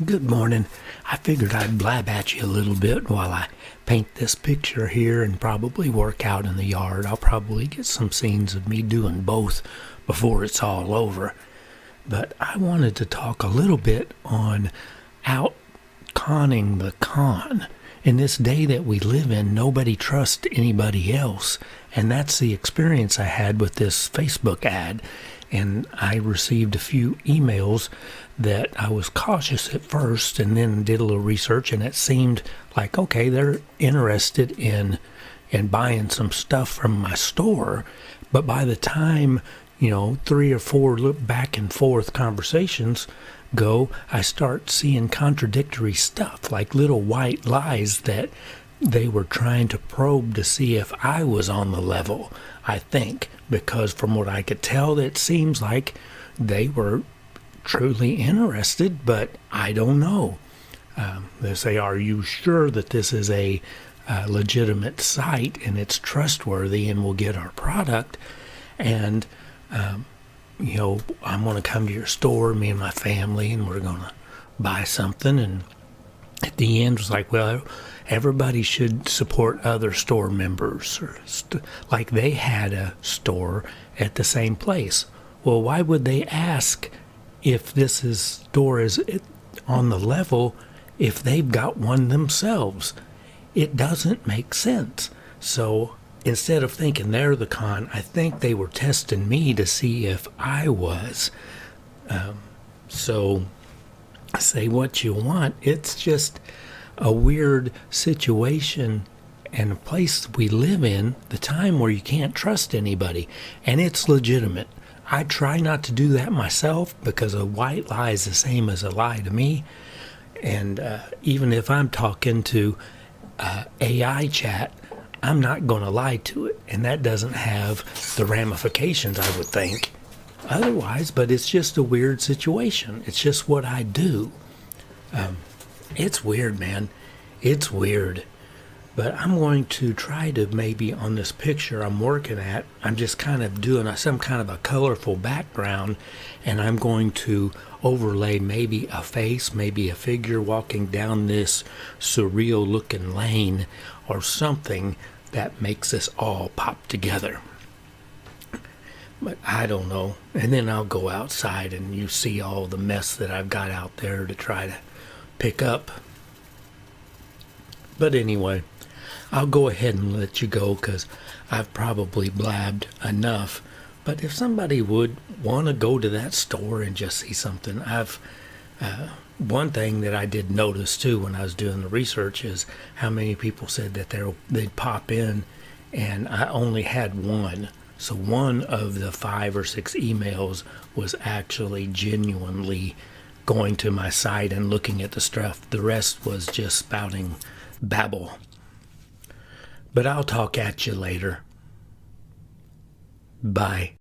Good morning. I figured I'd blab at you a little bit while I paint this picture here and probably work out in the yard. I'll probably get some scenes of me doing both before it's all over. But I wanted to talk a little bit on out conning the con. In this day that we live in, nobody trusts anybody else. And that's the experience I had with this Facebook ad. And I received a few emails that I was cautious at first and then did a little research, and it seemed like, okay, they're interested in buying some stuff from my store. But by the time, 3 or 4 back and forth conversations go, I start seeing contradictory stuff, like little white lies that they were trying to probe to see if I was on the level, I think, because from what I could tell, it seems like they were truly interested, but I don't know. They say, are you sure that this is a legitimate site and it's trustworthy and will get our product? And, I'm going to come to your store, me and my family, and we're going to buy something. And at the end, it was like, well, everybody should support other store members, or like they had a store at the same place. Well, why would they ask if store is on the level if they've got one themselves? It doesn't make sense. So instead of thinking they're the con, I think they were testing me to see if I was. So say what you want. It's just a weird situation and a place we live in, the time where you can't trust anybody, and it's legitimate. I try not to do that myself because a white lie is the same as a lie to me. And even if I'm talking to AI chat, I'm not going to lie to it. And that doesn't have the ramifications, I would think, otherwise. But it's just a weird situation. It's just what I do. It's weird, man. It's weird. But I'm going to try to maybe on this picture I'm working at, I'm just kind of doing some kind of a colorful background, and I'm going to overlay maybe a face, maybe a figure walking down this surreal looking lane or something that makes this all pop together. But I don't know. And then I'll go outside and you see all the mess that I've got out there to try to pick up. But anyway, I'll go ahead and let you go because I've probably blabbed enough. But if somebody would want to go to that store and just see something, one thing that I did notice too when I was doing the research is how many people said that they'd pop in, and I only had one. So one of the 5 or 6 emails was actually genuinely going to my site and looking at the stuff. The rest was just spouting babble. But I'll talk at you later. Bye.